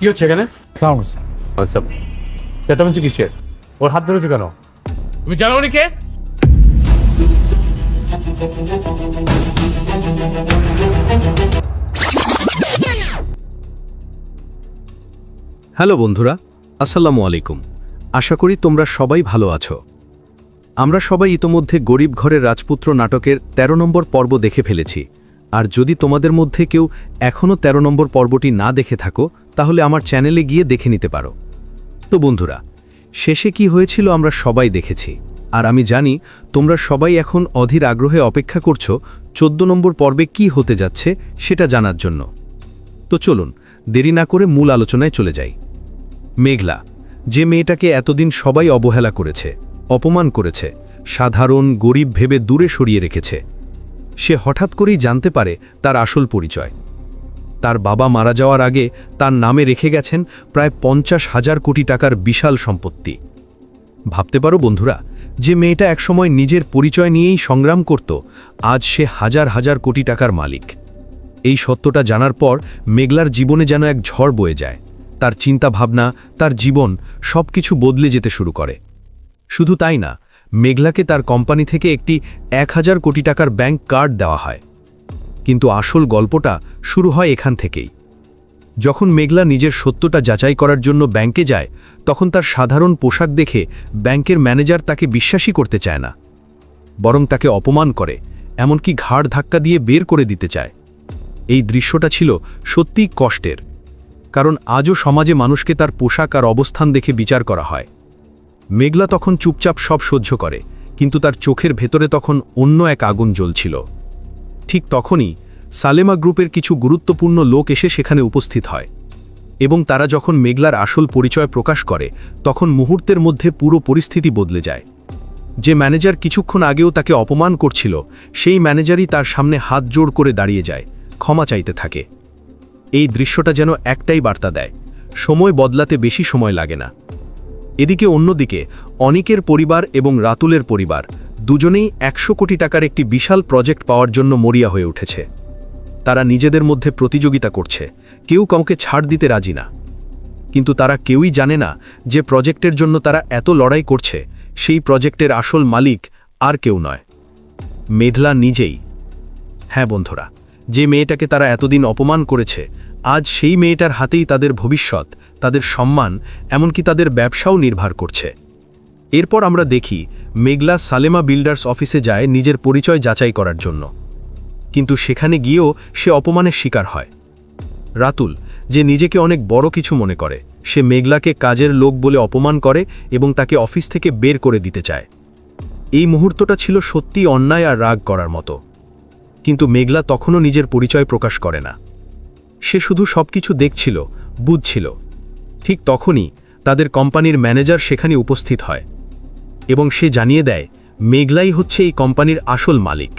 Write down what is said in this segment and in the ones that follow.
কি হচ্ছে এখানে? সাউন্ডস আচ্ছা, চেঁচামেচি কিসের? ওর হাত ধরেছো কেন? তুমি জানো উনি কে? হ্যালো বন্ধুরা, আসসালামু আলাইকুম। আশা করি তোমরা সবাই ভালো আছো। আমরা সবাই ইতোমধ্যে গরিব ঘরের রাজপুত্র নাটকের ১৩ নম্বর পর্ব দেখে ফেলেছি। আর যদি তোমাদের মধ্যে কেউ এখনও ১৩ নম্বর পর্বটি না দেখে থাকো, তাহলে আমার চ্যানেলে গিয়ে দেখে নিতে পারো। তো বন্ধুরা, শেষে কি হয়েছিল আমরা সবাই দেখেছি। আর আমি জানি তোমরা সবাই এখন অধীর আগ্রহে অপেক্ষা করছো ১৪ নম্বর পর্বে কি হতে যাচ্ছে সেটা জানার জন্য। তো চলুন দেরি না করে মূল আলোচনায় চলে যাই। মেঘলা, যে মেয়েটাকে এতদিন সবাই অবহেলা করেছে, অপমান করেছে, সাধারণ গরিব ভেবে দূরে সরিয়ে রেখেছে, সে হঠাৎ করেই জানতে পারে তার আসল পরিচয়। তার বাবা মারা যাওয়ার আগে তার নামে রেখে গেছেন প্রায় ৫০,০০০ কোটি টাকার বিশাল সম্পত্তি। ভাবতে পারো বন্ধুরা, যে মেয়েটা একসময় নিজের পরিচয় নিয়েই সংগ্রাম করত, আজ সে হাজার হাজার কোটি টাকার মালিক। এই সত্যটা জানার পর মেঘলার জীবনে যেন এক ঝড় বয়ে যায়। তার চিন্তা ভাবনা, তার জীবন সবকিছু বদলে যেতে শুরু করে। শুধু তাই না, মেঘলাকে তার কোম্পানি থেকে একটি ১,০০০ কোটি টাকার ব্যাংক কার্ড দেওয়া হয়। কিন্তু আসল গল্পটা শুরু হয় এখান থেকেই। যখন মেঘলা নিজের সত্যটা যাচাই করার জন্য ব্যাংকে যায়, তখন তার সাধারণ পোশাক দেখে ব্যাংকের ম্যানেজার তাকে বিশ্বাসই করতে চায় না, বরং তাকে অপমান করে, এমনকি ঘাড় ধাক্কা দিয়ে বের করে দিতে চায়। এই দৃশ্যটা ছিল সত্যিই কষ্টের, কারণ আজও সমাজে মানুষকে তার পোশাক আর অবস্থান দেখে বিচার করা হয়। মেঘলা তখন চুপচাপ সব সহ্য করে, কিন্তু তার চোখের ভেতরে তখন অন্য এক আগুন জ্বলছিল। ঠিক তখনই সালেমা গ্রুপের কিছু গুরুত্বপূর্ণ লোক এসে সেখানে উপস্থিত হয়, এবং তারা যখন মেঘলার আসল পরিচয় প্রকাশ করে, তখন মুহূর্তের মধ্যে পুরো পরিস্থিতি বদলে যায়। যে ম্যানেজার কিছুক্ষণ আগেও তাকে অপমান করছিল, সেই ম্যানেজারই তার সামনে হাত জোড় করে দাঁড়িয়ে যায়, ক্ষমা চাইতে থাকে। এই দৃশ্যটা যেন একটাই বার্তা দেয়, সময় বদলাতে বেশি সময় লাগে না। এদিকে অন্যদিকে অনিকের পরিবার এবং রাতুলের পরিবার দুজনেই ১০০ কোটি টাকার একটি বিশাল প্রজেক্ট পাওয়ার জন্য মরিয়া হয়ে উঠেছে। তারা নিজেদের মধ্যে প্রতিযোগিতা করছে, কেউ কাউকে ছাড় দিতে রাজি না। কিন্তু তারা কেউই জানে না যে প্রজেক্টের জন্য তারা এত লড়াই করছে, সেই প্রজেক্টের আসল মালিক আর কেউ নয়, মেঘলা নিজেই। হ্যাঁ বন্ধুরা, যে মেয়েটাকে তারা এতদিন অপমান করেছে, আজ সেই মেয়েটার হাতেই তাদের ভবিষ্যৎ, তাদের সম্মান, এমনকি তাদের ব্যবসাও নির্ভর করছে। এরপর আমরা দেখি মেঘলা সালেমা বিল্ডার্স অফিসে যায় নিজের পরিচয় যাচাই করার জন্য। কিন্তু সেখানে গিয়েও সে অপমানের শিকার হয়। রাতুল, যে নিজেকে অনেক বড় কিছু মনে করে, সে মেঘলাকে কাজের লোক বলে অপমান করে এবং তাকে অফিস থেকে বের করে দিতে চায়। এই মুহূর্তটা ছিল সত্যিই অন্যায় আর রাগ করার মতো। কিন্তু মেঘলা তখনও নিজের পরিচয় প্রকাশ করে না। সে শুধু সবকিছু দেখছিল, বুঝছিল। ঠিক তখনই তাদের কোম্পানির ম্যানেজার সেখানে উপস্থিত হয়, এবং সে জানিয়ে দেয় মেঘলাই হচ্ছে এই কোম্পানির আসল মালিক।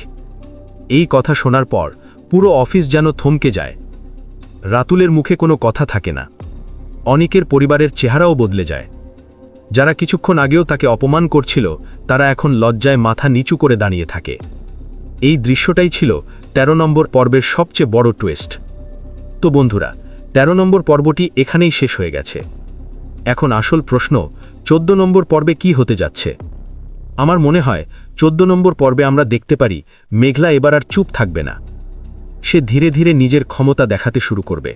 এই কথা শোনার পর পুরো অফিস যেন থমকে যায়। রাতুলের মুখে কোনো কথা থাকে না। অনিকের পরিবারের চেহারাও বদলে যায়। যারা কিছুক্ষণ আগেও তাকে অপমান করছিল, তারা এখন লজ্জায় মাথা নিচু করে দাঁড়িয়ে থাকে। এই দৃশ্যটাই ছিল ১৩ নম্বর পর্বের সবচেয়ে বড় টুইস্ট। তো বন্ধুরা, ১৩ নম্বর পর্বটি এখানেই শেষ হয়ে গেছে। এখন আসল প্রশ্ন, ১৪ নম্বর পর্বে কি হতে যাচ্ছে? আমার মনে হয় ১৪ নম্বর পর্বে আমরা দেখতে পারি মেঘলা এবার আর চুপ থাকবে না। সে ধীরে ধীরে নিজের ক্ষমতা দেখাতে শুরু করবে।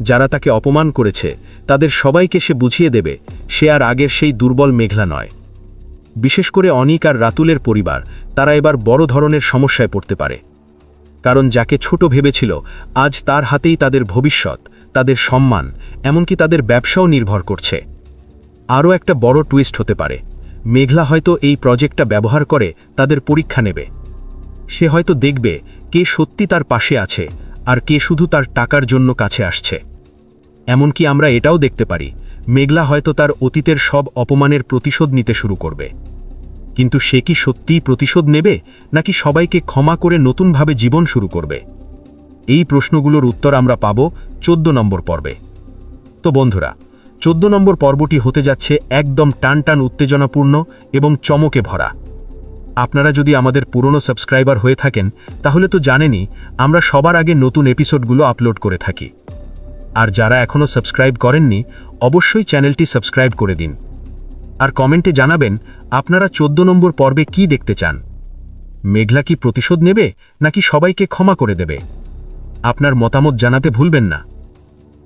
যারা তাকে অপমান করেছে, তাদের সবাইকে সে বুঝিয়ে দেবে সে আর আগের সেই দুর্বল মেঘলা নয়। বিশেষ করে অনিক আর রাতুলের পরিবার, তারা এবার বড় ধরনের সমস্যায় পড়তে পারে। কারণ যাকে ছোট ভেবেছিল, আজ তার হাতেই তাদের ভবিষ্যৎ, তাদের সম্মান, এমনকি তাদের ব্যবসাও নির্ভর করছে। আরও একটা বড় টুইস্ট হতে পারে, মেঘলা হয়তো এই প্রজেক্টটা ব্যবহার করে তাদের পরীক্ষা নেবে। সে হয়তো দেখবে কে সত্যি তার পাশে আছে আর কে শুধু তার টাকার জন্য কাছে আসছে। এমনকি আমরা এটাও দেখতে পারি, মেঘলা হয়তো তার অতীতের সব অপমানের প্রতিশোধ নিতে শুরু করবে। কিন্তু সে কি সত্যিই প্রতিশোধ নেবে, নাকি সবাইকে ক্ষমা করে নতুনভাবে জীবন শুরু করবে? এই প্রশ্নগুলোর উত্তর আমরা পাব ১৪ নম্বর পর্বে। তো বন্ধুরা, ১৪ নম্বর পর্বটি হতে যাচ্ছে একদম টানটান উত্তেজনাপূর্ণ এবং চমকে ভরা। আপনারা যদি আমাদের পুরনো সাবস্ক্রাইবার হয়ে থাকেন, তাহলে তো জানেনই আমরা সবার আগে নতুন এপিসোডগুলো আপলোড করে থাকি। আর যারা এখনও সাবস্ক্রাইব করেননি অবশ্যই চ্যানেলটি সাবস্ক্রাইব করে দিন। আর কমেন্টে জানাবেন আপনারা 14 নম্বর পর্বে কি দেখতে চান। মেঘলা কি প্রতিশোধ নেবে নাকি সবাইকে ক্ষমা করে দেবে? আপনার মতামত জানাতে ভুলবেন না।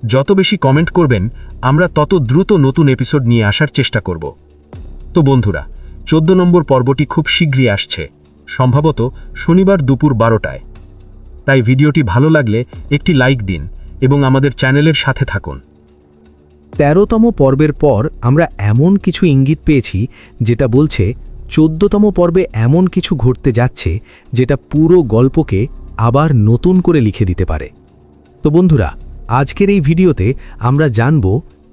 যত বেশি কমেন্ট করবেন আমরা তত দ্রুত নতুন এপিসোড নিয়ে আসার চেষ্টা করব। তো বন্ধুরা, 14 নম্বর পর্বটি খুব শীঘ্রই আসছে, সম্ভবত শনিবার দুপুর 12টায়। তাই ভিডিওটি ভালো লাগলে একটি লাইক দিন এবং আমাদের চ্যানেলের সাথে থাকুন। ১৩তম পর্বের পর আমরা এমন কিছু ইঙ্গিত পেয়েছি যেটা বলছে ১৪তম পর্বে এমন কিছু ঘটতে যাচ্ছে যেটা পুরো গল্পকে আবার নতুন করে লিখে দিতে পারে। তো বন্ধুরা, আজকের এই ভিডিওতে আমরা জানব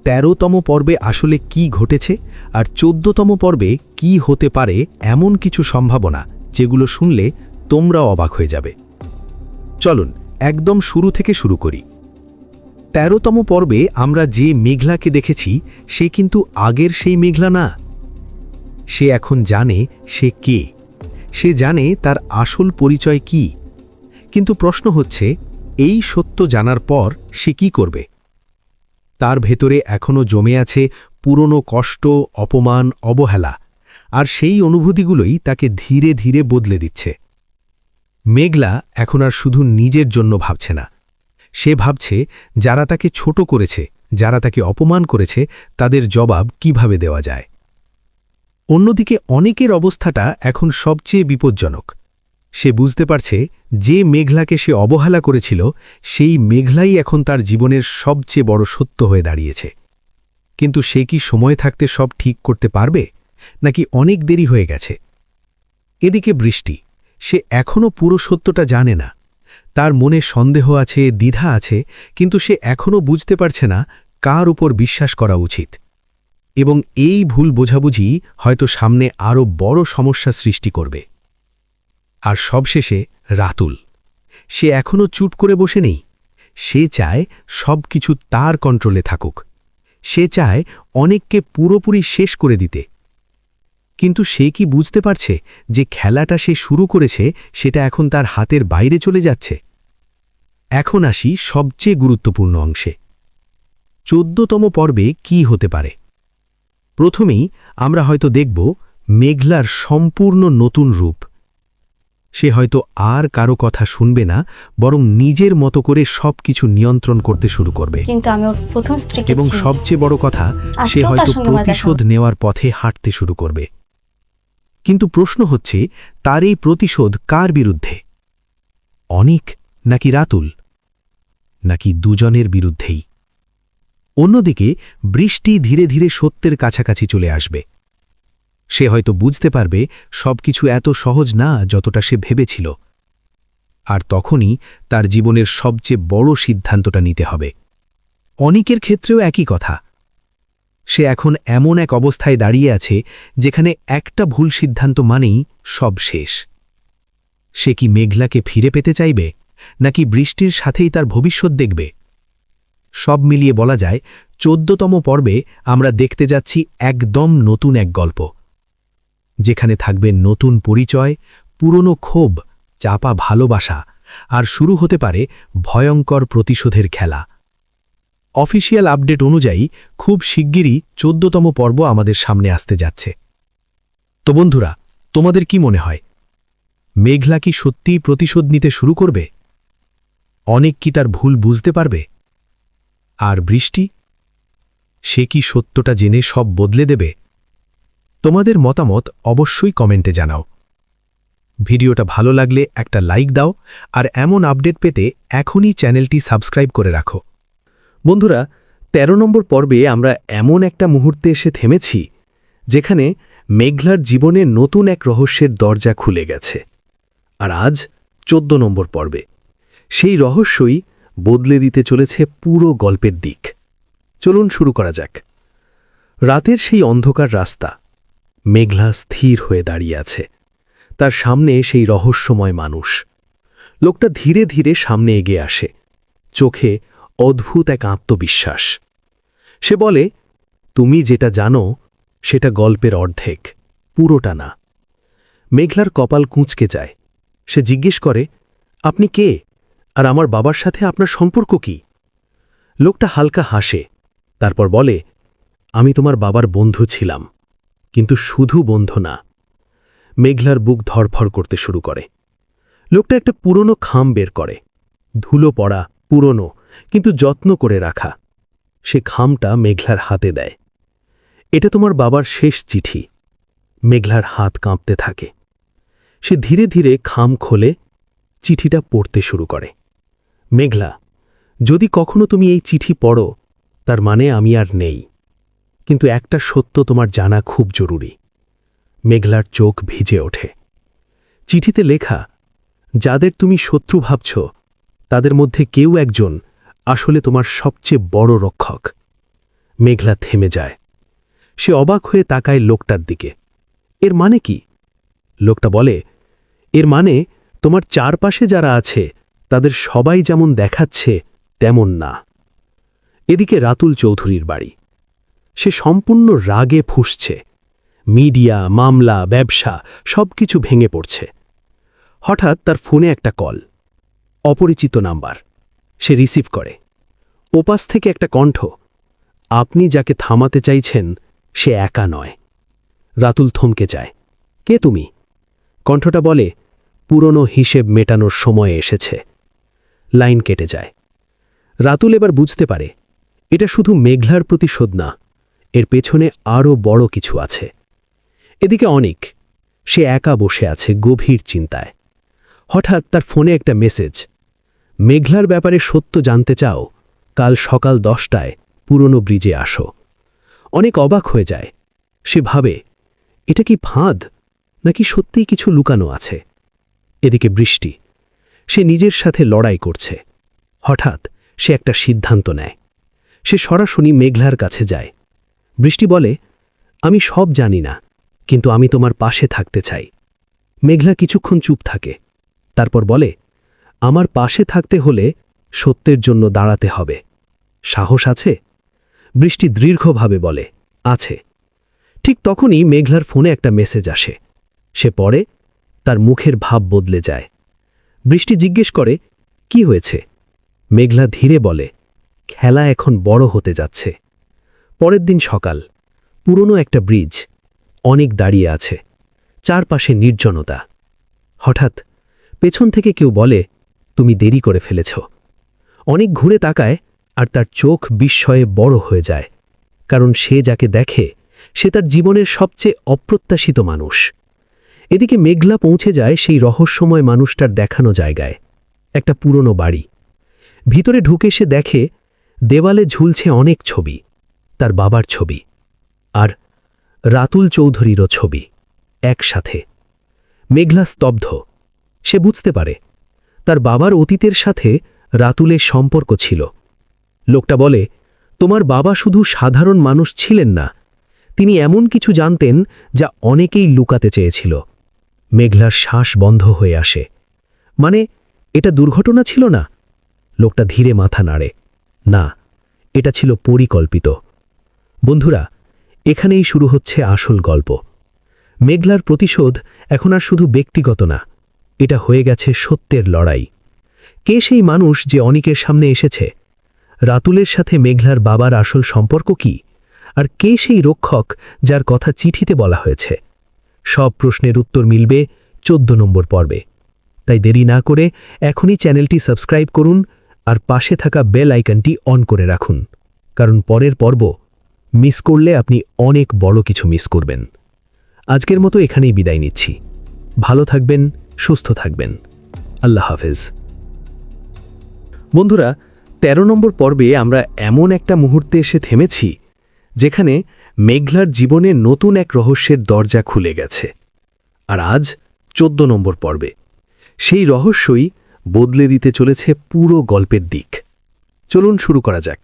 ১৩তম পর্বে আসলে কি ঘটেছে আর ১৪তম পর্বে কি হতে পারে এমন কিছু সম্ভাবনা যেগুলো শুনলে তোমরাও অবাক হয়ে যাবে। চলুন একদম শুরু থেকে শুরু করি। ১৩তম পর্বে আমরা যে মেঘলাকে দেখেছি সে কিন্তু আগের সেই মেঘলা না। সে এখন জানে সে কে, সে জানে তার আসল পরিচয় কি। কিন্তু প্রশ্ন হচ্ছে, এই সত্য জানার পর সে কি করবে? তার ভেতরে এখনও জমে আছে পুরনো কষ্ট, অপমান, অবহেলা, আর সেই অনুভূতিগুলোই তাকে ধীরে ধীরে বদলে দিচ্ছে। মেঘলা এখন আর শুধু নিজের জন্য ভাবছে না, সে ভাবছে যারা তাকে ছোট করেছে, যারা তাকে অপমান করেছে, তাদের জবাব কিভাবে দেওয়া যায়। অন্যদিকে অনেকের অবস্থাটা এখন সবচেয়ে বিপজ্জনক। সে বুঝতে পারছে যে মেঘলাকে সে অবহেলা করেছিল সেই মেঘলাই এখন তার জীবনের সবচেয়ে বড় সত্য হয়ে দাঁড়িয়েছে। কিন্তু সে কি সময় থাকতে সব ঠিক করতে পারবে, নাকি অনেক দেরি হয়ে গেছে? এদিকে বৃষ্টি, সে এখনও পুরো সত্যটা জানে না। তার মনে সন্দেহ আছে, দ্বিধা আছে, কিন্তু সে এখনও বুঝতে পারছে না কার উপর বিশ্বাস করা উচিত। এবং এই ভুল বোঝাবুঝি হয়তো সামনে আরও বড় সমস্যা সৃষ্টি করবে। আর সবশেষে রাতুল, সে এখনও চুপ করে বসে নেই। সে চায় সব কিছু তার কন্ট্রোলে থাকুক। সে চায় অনেককে পুরোপুরি শেষ করে দিতে। কিন্তু সে কি বুঝতে পারছে যে খেলাটা সে শুরু করেছে সেটা এখন তার হাতের বাইরে চলে যাচ্ছে? এখন আসি সবচেয়ে গুরুত্বপূর্ণ অংশে। ১৪তম পর্বে কি হতে পারে? প্রথমেই আমরা হয়তো দেখব মেঘলার সম্পূর্ণ নতুন রূপ। সে হয়তো আর কারো কথা শুনবে না, বরং নিজের মতো করে সবকিছু নিয়ন্ত্রণ করতে শুরু করবে। কিন্তু আমি ওর প্রথম স্ত্রীকে এবং চিনি। সবচেয়ে বড় কথা, সে আজকেও তার হয়তো সঙ্গে আমার দেখা প্রতিশোধ হবে। নেওয়ার পথে হাঁটতে শুরু করবে। কিন্তু প্রশ্ন হচ্ছে, তার এই প্রতিশোধ কার বিরুদ্ধে? অনিক নাকি রাতুল, নাকি দুজনের বিরুদ্ধেই? অন্যদিকে বৃষ্টি ধীরে ধীরে সত্যের কাছাকাছি চলে আসবে। সে হয়তো বুঝতে পারবে সবকিছু এত সহজ না যতটা সে ভেবেছিল। আর তখনই তার জীবনের সবচেয়ে বড় সিদ্ধান্তটা নিতে হবে। অনিকের ক্ষেত্রেও একই কথা। সে এখন এমন এক অবস্থায় দাঁড়িয়ে আছে যেখানে একটা ভুল সিদ্ধান্ত মানেই সব শেষ। সে কি মেঘলাকে ফিরে পেতে চাইবে, নাকি বৃষ্টির সাথেই তার ভবিষ্যৎ দেখবে? সব মিলিয়ে বলা যায় ১৪তম পর্বে আমরা দেখতে যাচ্ছি একদম নতুন এক গল্প, যেখানে থাকবে নতুন পরিচয়, পুরনো ক্ষোভ, চাপা ভালোবাসা, আর শুরু হতে পারে ভয়ঙ্কর প্রতিশোধের খেলা। অফিসিয়াল আপডেট অনুযায়ী খুব শিগগিরই ১৪তম পর্ব আমাদের সামনে আসতে যাচ্ছে। তো বন্ধুরা, তোমাদের কি মনে হয়, মেঘলা কি সত্যিই প্রতিশোধ নিতে শুরু করবে? অনেক কি তার ভুল বুঝতে পারবে? আর বৃষ্টি, সে কি সত্যটা জেনে সব বদলে দেবে? তোমাদের মতামত অবশ্যই কমেন্টে জানাও। ভিডিওটা ভালো লাগলে একটা লাইক দাও, আর এমন আপডেট পেতে এখনই চ্যানেলটি সাবস্ক্রাইব করে রাখো। বন্ধুরা, ১৩ নম্বর পর্বে আমরা এমন একটা মুহূর্তে এসে থেমেছি যেখানে মেঘলার জীবনে নতুন এক রহস্যের দরজা খুলে গেছে। আর আজ ১৪ নম্বর পর্বে সেই রহস্যই বদলে দিতে চলেছে পুরো গল্পের দিক। চলুন শুরু করা যাক। রাতের সেই অন্ধকার রাস্তা, মেঘলা স্থির হয়ে দাঁড়িয়ে আছে। তার সামনে সেই রহস্যময় মানুষ। লোকটা ধীরে ধীরে সামনে এগিয়ে আসে, চোখে অদ্ভুত এক আত্মবিশ্বাস। সে বলে, তুমি যেটা জানো সেটা গল্পের অর্ধেক, পুরোটা না। মেঘলার কপাল কুঁচকে যায়। সে জিজ্ঞেস করে, আপনি কে, আর আমার বাবার সাথে আপনার সম্পর্ক কি? লোকটা হালকা হাসে, তারপর বলে, আমি তোমার বাবার বন্ধু ছিলাম, কিন্তু শুধু বন্ধু না। মেঘলার বুক ধড়ফড় করতে শুরু করে। লোকটা একটা পুরনো খাম বের করে, ধুলো পড়া, পুরনো, কিন্তু যত্ন করে রাখা। সে খামটা মেঘলার হাতে দেয়। এটা তোমার বাবার শেষ চিঠি। মেঘলার হাত কাঁপতে থাকে। সে ধীরে ধীরে খাম খোলে, চিঠিটা পড়তে শুরু করে। মেঘলা, যদি কখনো তুমি এই চিঠি পড়ো, তার মানে আমি আর নেই। কিন্তু একটা সত্য তোমার জানা খুব জরুরি। মেঘলার চোখ ভিজে ওঠে। চিঠিতে লেখা, যাদের তুমি শত্রু ভাবছ, তাদের মধ্যে কেউ একজন আসলে তোমার সবচেয়ে বড় রক্ষক। মেঘলা থেমে যায়। সে অবাক হয়ে তাকায় লোকটার দিকে। এর মানে কি? লোকটা বলে, এর মানে তোমার চারপাশে যারা আছে তাদের সবাই যেমন দেখাচ্ছে তেমন না। এদিকে রাতুল চৌধুরীর বাড়ি। সে সম্পূর্ণ রাগে ফুঁসছে। মিডিয়া, মামলা, ব্যবসা সবকিছু ভেঙে পড়ছে। হঠাৎ তার ফোনে একটা কল। অপরিচিত নাম্বার। সে রিসিভ করে। ওপাশ থেকে একটা কণ্ঠ, আপনি যাকে থামাতে চাইছেন সে একা নয়। রাতুল থমকে যায়। কে তুমি? কণ্ঠটা বলে, পুরনো হিসেব মেটানোর সময় এসেছে। লাইন কেটে যায়। রাতুল এবার বুঝতে পারে, এটা শুধু মেঘলার প্রতিশোধ না, এর পেছনে আরও বড় কিছু আছে। এদিকে অনিক, সে একা বসে আছে গভীর চিন্তায়। হঠাৎ তার ফোনে একটা মেসেজ, মেঘলার ব্যাপারে সত্য জানতে চাও? কাল সকাল 10টায় পুরনো ব্রিজে আসো। অনেক অবাক হয়ে যায়। সে ভাবে, এটা কি ফাঁদ, নাকি সত্যিই কিছু লুকানো আছে? এদিকে বৃষ্টি, সে নিজের সাথে লড়াই করছে। হঠাৎ সে একটা সিদ্ধান্ত নেয়। সে সরাসরি মেঘলার কাছে যায়। বৃষ্টি বলে, আমি সব জানি না, কিন্তু আমি তোমার পাশে থাকতে চাই। মেঘলা কিছুক্ষণ চুপ থাকে, তারপর বলে, আমার পাশে থাকতে হলে সত্যের জন্য দাঁড়াতে হবে। সাহস আছে? বৃষ্টি দীর্ঘভাবে বলে, আছে। ঠিক তখনই মেঘলার ফোনে একটা মেসেজ আসে। সে পড়ে, তার মুখের ভাব বদলে যায়। বৃষ্টি জিজ্ঞেস করে, কি হয়েছে? মেঘলা ধীরে বলে, খেলা এখন বড় হতে যাচ্ছে। পরের দিন সকাল, পুরনো একটা ব্রিজ, অনেক দাঁড়িয়ে আছে, চারপাশে নির্জনতা। হঠাৎ পেছন থেকে কেউ বলে, তুমি দেরি করে ফেলেছ। অনেক ঘুরে তাকায়, আর তার চোখ বিস্ময়ে বড় হয়ে যায়, কারণ সে যাকে দেখে সে তার জীবনের সবচেয়ে অপ্রত্যাশিত মানুষ। এদিকে মেঘলা পৌঁছে যায় সেই রহস্যময় মানুষটার দেখানো জায়গায়, একটা পুরনো বাড়ি। ভিতরে ঢুকে সে দেখে দেওয়ালে ঝুলছে অনেক ছবি, তার বাবার ছবি আর রাতুল চৌধুরীরও ছবি একসাথে। মেঘলা স্তব্ধ। সে বুঝতে পারে তার বাবার অতীতের সাথে রাতুলের সম্পর্ক ছিল। লোকটা বলে, তোমার বাবা শুধু সাধারণ মানুষ ছিলেন না, তিনি এমন কিছু জানতেন যা অনেকেই লুকাতে চেয়েছিল। মেঘলার শ্বাস বন্ধ হয়ে আসে। মানে, এটা দুর্ঘটনা ছিল না? লোকটা ধীরে মাথা নাড়ে, না, এটা ছিল পরিকল্পিত। বন্ধুরা, এখানেই শুরু হচ্ছে আসল গল্প। মেঘলার প্রতিশোধ এখন আর শুধু ব্যক্তিগত না, এটা হয়ে গেছে সত্যের লড়াই। কে সেই মানুষ যে অনিকের সামনে এসেছে? রাতুলের সাথে মেঘলার বাবার আসল সম্পর্ক কি? আর কে সেই রক্ষক যার কথা চিঠিতে বলা হয়েছে? সব প্রশ্নের উত্তর মিলবে 14 নম্বর পর্বে। তাই দেরি না করে এখনই চ্যানেলটি সাবস্ক্রাইব করুন আর পাশে থাকা বেল আইকনটি অন করে রাখুন, কারণ পরের পর্ব মিস করলে আপনি অনেক বড় কিছু মিস করবেন। আজকের মতো এখানেই বিদায় নিচ্ছি। ভালো থাকবেন, সুস্থ থাকবেন। আল্লাহ হাফেজ। বন্ধুরা, 13 নম্বর পর্বে আমরা এমন একটা মুহূর্তে এসে থেমেছি যেখানে মেঘলার জীবনে নতুন এক রহস্যের দরজা খুলে গেছে। আর আজ 14 নম্বর পর্বে সেই রহস্যই বদলে দিতে চলেছে পুরো গল্পের দিক। চলুন শুরু করা যাক।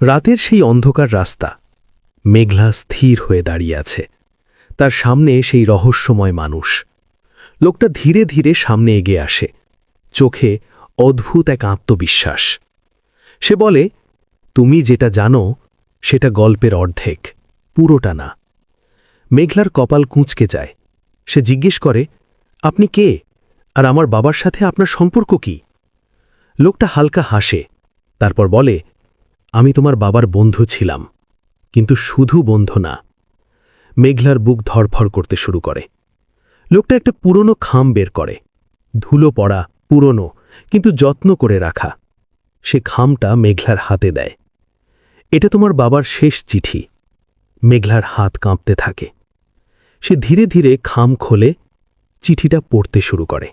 রাতের সেই অন্ধকার রাস্তা। মেঘলা স্থির হয়ে দাঁড়িয়ে আছে। তার সামনে সেই রহস্যময় মানুষ। লোকটা ধীরে ধীরে সামনে এগিয়ে আসে, চোখে অদ্ভুত এক আত্মবিশ্বাস। সে বলে, তুমি যেটা জানো সেটা গল্পের অর্ধেক, পুরোটা না। মেঘলার কপাল কুঁচকে যায়। সে জিজ্ঞেস করে, আপনি কে? আর আমার বাবার সাথে আপনার সম্পর্ক কি? লোকটা হালকা হাসে, তারপর বলে, আমি তোমার বাবার বন্ধু ছিলাম, কিন্তু শুধু বন্ধু না। মেঘলার বুক ধড়ফড় করতে শুরু করে। লোকটা একটা পুরনো খাম বের করে, ধুলো পড়া, পুরনো, কিন্তু যত্ন করে রাখা। সে খামটা মেঘলার হাতে দেয়। এটা তোমার বাবার শেষ চিঠি। মেঘলার হাত কাঁপতে থাকে। সে ধীরে ধীরে খাম খোলে, চিঠিটা পড়তে শুরু করে।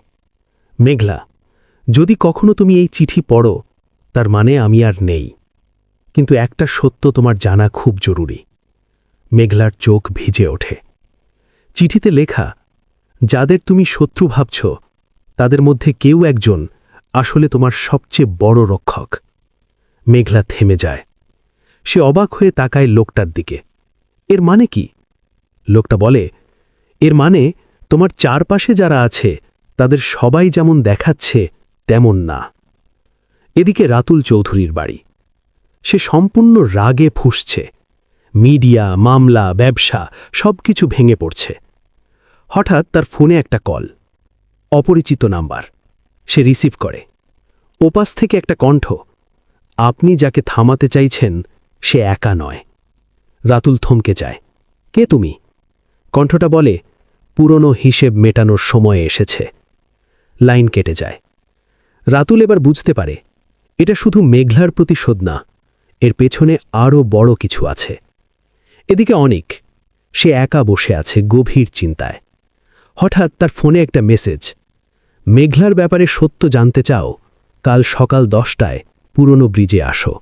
মেঘলা, যদি কখনো তুমি এই চিঠি পড়ো, তার মানে আমি আর নেই। কিন্তু একটা সত্য তোমার জানা খুব জরুরি। মেঘলার চোখ ভিজে ওঠে। চিঠিতে লেখা, যাদের তুমি শত্রু ভাবছ, তাদের মধ্যে কেউ একজন আসলে তোমার সবচেয়ে বড় রক্ষক। মেঘলা থেমে যায়। সে অবাক হয়ে তাকায় লোকটার দিকে। এর মানে কি? লোকটা বলে, এর মানে তোমার চারপাশে যারা আছে তাদের সবাই যেমন দেখাচ্ছে তেমন না। এদিকে রাতুল চৌধুরীর বাড়ি। সে সম্পূর্ণ রাগে ফুঁসছে। মিডিয়া, মামলা, ব্যবসা সবকিছু ভেঙে পড়ছে। হঠাৎ তার ফোনে একটা কল। অপরিচিত নাম্বার। সে রিসিভ করে। ওপাশ থেকে একটা কণ্ঠ, আপনি যাকে থামাতে চাইছেন সে একা নয়। রাতুল থমকে যায়। কে তুমি? কণ্ঠটা বলে, পুরনো হিসেব মেটানোর সময় এসেছে। লাইন কেটে যায়। রাতুল এবার বুঝতে পারে, এটা শুধু মেঘলার প্রতিশোধ না, এর পেছনে আরও বড় কিছু আছে। এদিকে অনিক, সে একা বসে আছে গভীর চিন্তায়। হঠাৎ তার ফোনে একটা মেসেজ, মেঘলার ব্যাপারে সত্য জানতে চাও? কাল সকাল 10টায় পুরনো ব্রিজে আসো।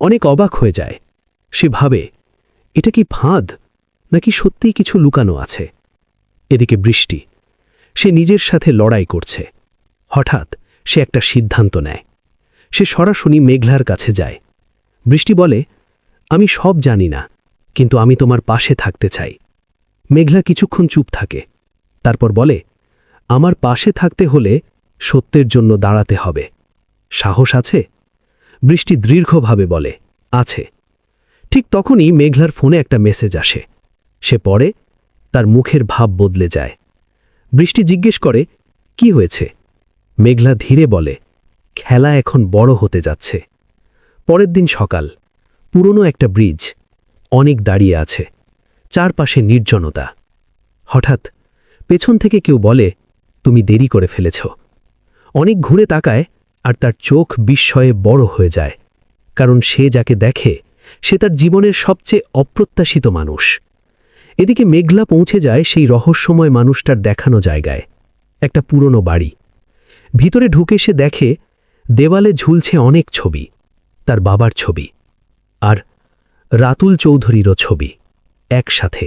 অনেক অবাক হয়ে যায়। সে ভাবে, এটা কি ফাঁদ, নাকি সত্যিই কিছু লুকানো আছে? এদিকে বৃষ্টি, সে নিজের সাথে লড়াই করছে। হঠাৎ সে একটা সিদ্ধান্ত নেয়। সে সরাসরি মেঘলার কাছে যায়। বৃষ্টি বলে, আমি সব জানি না, কিন্তু আমি তোমার পাশে থাকতে চাই। মেঘলা কিছুক্ষণ চুপ থাকে। তারপর বলে, আমার পাশে থাকতে হলে সত্যের জন্য দাঁড়াতে হবে। সাহস আছে? বৃষ্টি দীর্ঘভাবে বলে, আছে। ঠিক তখনই মেঘলার ফোনে একটা মেসেজ আসে। সে পড়ে, তার মুখের ভাব বদলে যায়। বৃষ্টি জিজ্ঞেস করে, কি হয়েছে? মেঘলা ধীরে বলে, খেলা এখন বড় হতে যাচ্ছে। পরের দিন সকাল, পুরনো একটা ব্রিজ, অনেক দাঁড়িয়ে আছে, চারপাশে নির্জনতা। হঠাৎ পেছন থেকে কেউ বলে, তুমি দেরি করে ফেলেছ। অনেক ঘুরে তাকায়, আর তার চোখ বিস্ময়ে বড় হয়ে যায়, কারণ সে যাকে দেখে সে তার জীবনের সবচেয়ে অপ্রত্যাশিত মানুষ। এদিকে মেঘলা পৌঁছে যায় সেই রহস্যময় মানুষটার দেখানো জায়গায়, একটা পুরনো বাড়ি। ভিতরে ঢুকে সে দেখে দেওয়ালে ঝুলছে অনেক ছবি, তার বাবার ছবি আর রাতুল চৌধুরীরও ছবি একসাথে।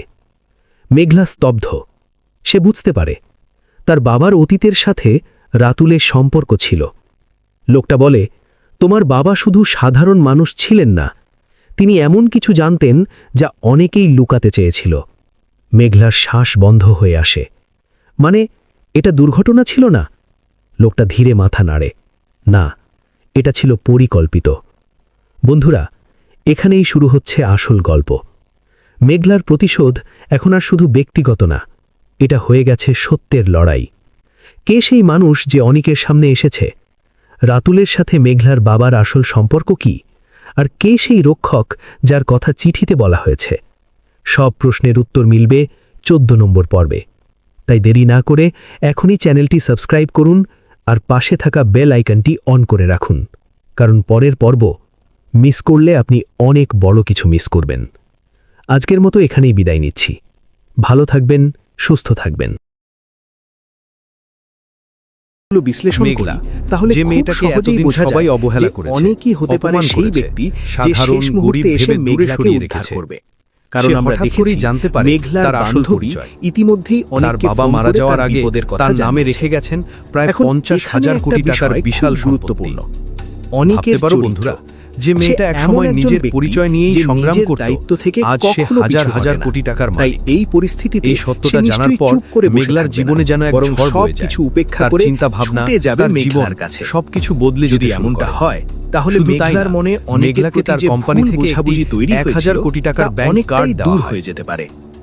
মেঘলা স্তব্ধ। সে বুঝতে পারে তার বাবার অতীতের সাথে রাতুলের সম্পর্ক ছিল। লোকটা বলে, তোমার বাবা শুধু সাধারণ মানুষ ছিলেন না, তিনি এমন কিছু জানতেন যা অনেকেই লুকাতে চেয়েছিল। মেঘলার শ্বাস বন্ধ হয়ে আসে। মানে, এটা দুর্ঘটনা ছিল না? লোকটা ধীরে মাথা নাড়ে, না, এটা ছিল পরিকল্পিত। বন্ধুরা, এখানেই শুরু হচ্ছে আসল গল্প। মেঘলার প্রতিশোধ এখন আর শুধু ব্যক্তিগত না, এটা হয়ে গেছে সত্যের লড়াই। কে সেই মানুষ যে অনিকের সামনে এসেছে? রাতুলের সাথে মেঘলার বাবার আসল সম্পর্ক কি? আর কে সেই রক্ষক যার কথা চিঠিতে বলা হয়েছে? সব প্রশ্নের উত্তর মিলবে 14 নম্বর পর্বে। তাই দেরি না করে এখনই চ্যানেলটি সাবস্ক্রাইব করুন আর পাশে থাকা বেল আইকনটি অন করে রাখুন, কারণ পরের পর্ব মিস করলে আপনি অনেক বড় কিছু মিস করবেন। আজকের মতো এখানেই বিদায় নিচ্ছি। ভালো থাকবেন, সুস্থ থাকবেন। বিশ্লেষণ মেঘলা, করি, তাহলে যে খুব মেয়েটাকে সহজেই এতদিন বোঝা সবাই যায় অবহেলা যে করেছে, অনেকেই হতে পারে অপমান সেই করেছে, ব্যক্তি যে সাধারণ শেষ গরিব মুহূর্তে এসে ভেবে দূরে মেঘলাকে সরিয়ে উদ্ধার রেখেছে। করবে। কারণ সে আমরা হঠাৎ করেই দেখেছি জানতে পারে মেঘলার তার আসল বান্ধবী পরিচয়। ইতিমধ্যেই তার অনেককে বাবা ফোন মারা করে যাওয়ার তার আগে বিপদের কথা তার নামে জানিয়েছে। রেখে গেছেন প্রায় এখন 50,000 এখানে কোটি একটা টাকার বিষয় বিশাল খুব গুরুত্বপূর্ণ। সম্পত্তি। অনেকের ভাবতে পারো চরিত্র। বন্ধুরা, যে সে মেয়েটা এমন একসময় একজন নিজের ব্যক্তি পরিচয় নিয়েই যে সংগ্রাম নিজের করত, দায়িত্ব থেকে আজ সে কখনো হাজার পিছু হাজার হটে না। কোটি টাকার তাই মালিক। এই পরিস্থিতিতে এই সত্যটা সে জানার নিশ্চয়ই পর চুপ করে বসে মেঘলার থাকবে না, জীবনে যেন এক বরং ঝড় বয়ে যায়। সবকিছু উপেক্ষা তার করে চিন্তা ভাবনা, ছুটে যাবে তার জীবন, মেঘলার কাছে। সবকিছু বদলে যদি যেতে শুরু এমনটা করে। হয়, তাহলে শুধু তাই মেঘলার না, মনে অনেকের মেঘলাকে প্রতি তার যে কোম্পানি ভুল থেকে বোঝাবুঝি একটি তৈরি 1000 হয়েছিল কোটি টাকার তা ব্যাংক অনেকটাই কার্ড দেওয়া দূর হয়। হয়ে যেতে পারে।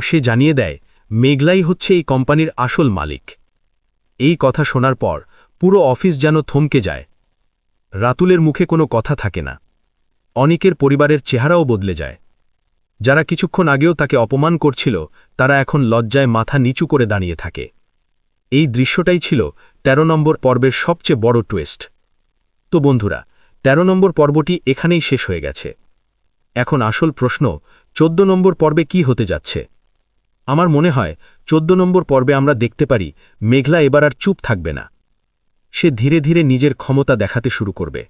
সে জানিয়ে দেয় মেঘলাই হচ্ছে এই কোম্পানির আসল মালিক। এই কথা শোনার পর পুরো অফিস যেন থমকে যায়। রাতুলের মুখে কোনো কথা থাকে না। অনিকের পরিবারের চেহারাও বদলে যায়। যারা কিছুক্ষণ আগেও তাকে অপমান করছিল তারা এখন লজ্জায় মাথা নিচু করে দাঁড়িয়ে থাকে। এই দৃশ্যটাই ছিল ১৩ নম্বর পর্বের সবচেয়ে বড় টুইস্ট। তো বন্ধুরা, ১৩ নম্বর পর্বটি এখানেই শেষ হয়ে গেছে। এখন আসল প্রশ্ন, ১৪ নম্বর পর্বে কি হতে যাচ্ছে? আমার মনে হয় ১৪ নম্বর পর্বে আমরা দেখতে পারি মেঘলা এবার আর চুপ থাকবে না। সে ধীরে ধীরে নিজের ক্ষমতা দেখাতে শুরু করবে।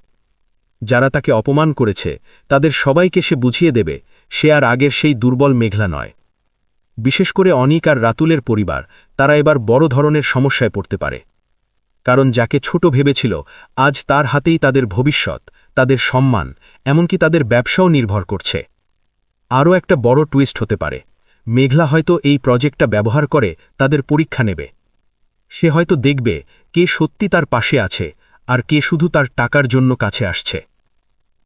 যারা তাকে অপমান করেছে তাদের সবাইকে সে বুঝিয়ে দেবে সে আর আগের সেই দুর্বল মেঘলা নয়। বিশেষ করে অনিক আর রাতুলের পরিবার, তারা এবার বড় ধরনের সমস্যায় পড়তে পারে। কারণ যাকে ছোট ভেবেছিল আজ তার হাতেই তাদের ভবিষ্যৎ, তাদের সম্মান, এমনকি তাদের ব্যবসাও নির্ভর করছে। আরও একটা বড় টুইস্ট হতে পারে, মেঘলা হয়তো এই প্রজেক্টটা ব্যবহার করে তাদের পরীক্ষা নেবে। সে হয়তো দেখবে কে সত্যি তার পাশে আছে আর কে শুধু তার টাকার জন্য কাছে আসছে।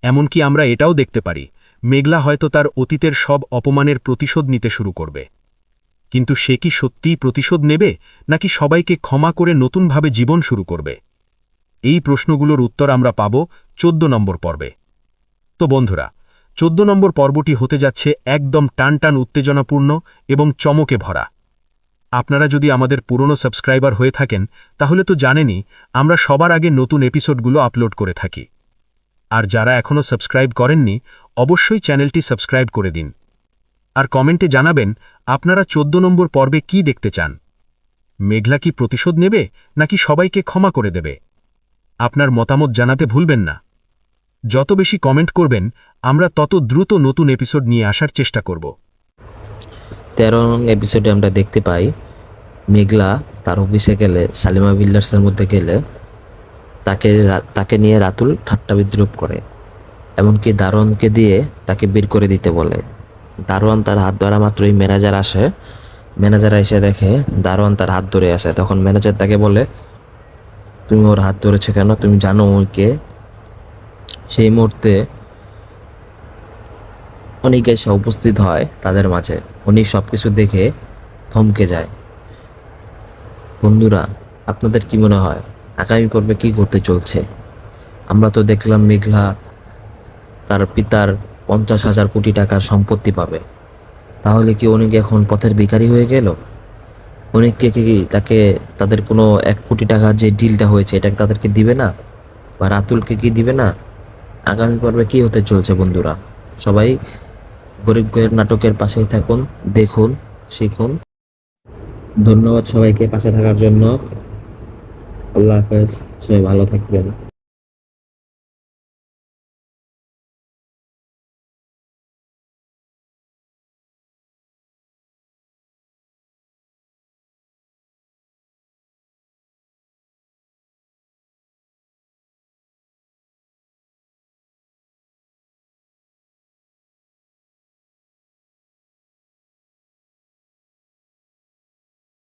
এমনকি আমরা এটাও দেখতে পারি মেঘলা হয়তো তার অতীতের সব অপমানের প্রতিশোধ নিতে শুরু করবে। কিন্তু সে কি সত্যিই প্রতিশোধ নেবে, নাকি সবাইকে ক্ষমা করে নতুনভাবে জীবন শুরু করবে? এই প্রশ্নগুলোর উত্তর আমরা পাব ১৪ নম্বর পর্বে। তো বন্ধুরা, ১৪ নম্বর পর্বটি হতে যাচ্ছে একদম টানটান উত্তেজনাপূর্ণ এবং চমকে ভরা। আপনারা যদি আমাদের পুরনো সাবস্ক্রাইবার হয়ে থাকেন তাহলে তো জানেনই আমরা সবার আগে নতুন এপিসোডগুলো আপলোড করে থাকি। আর যারা এখনও সাবস্ক্রাইব করেননি অবশ্যই চ্যানেলটি সাবস্ক্রাইব করে দিন। আর কমেন্টে জানাবেন আপনারা ১৪ নম্বর পর্বে কি দেখতে চান। মেঘলা কি প্রতিশোধ নেবে নাকি সবাইকে ক্ষমা করে দেবে? আপনার মতামত জানাতে ভুলবেন না। যত বেশি কমেন্ট করবেন আমরা তত দ্রুত নতুন এপিসোড নিয়ে আসার চেষ্টা করব। ১৩ নং এপিসোডে আমরা দেখতে পাই মেঘলা তার অফিসে গেলে, শালিমা বিল্ডার্সের মধ্যে গেলে তাকে নিয়ে রাতুল ঠাট্টা বিদ্রুপ করে, এমনকি দারোয়ানকে দিয়ে তাকে বের করে দিতে বলে। দারোয়ান তার হাত ধরা মাত্রই ম্যানেজার আসে। ম্যানেজার এসে দেখে দারোয়ান তার হাত ধরে আসে। তখন ম্যানেজার তাকে বলে, তুমি ওর হাত ধরেছে কেন? তুমি জানো ওই কে? সেই মুহূর্তে অনেক এসে উপস্থিত হয় তাদের মাঝে। উনি সব কিছু দেখে থমকে যায়। বন্ধুরা, আপনাদের কি মনে হয় আগামী পর্বে কি ঘটতে চলছে? আমরা তো দেখলাম মেঘলা তার পিতার ৫০,০০০ কোটি টাকার সম্পত্তি পাবে। তাহলে কি অনেক এখন পথের ভিখারি হয়ে গেল? অনেককে কি তাদের কোনো ১ কোটি টাকার যে ডিলটা হয়েছে এটা তাদেরকে দিবে না? বা রাতুলকে কি দিবে না? আগামী পর্বে কি হতে চলছে বন্ধুরা? সবাই গরিব ঘরের নাটকের পাশেই থাকুন, দেখুন, শিখুন। ধন্যবাদ সবাইকে পাশে থাকার জন্য। আল্লাহ হাফেজ, সবাই ভালো থাকবেন।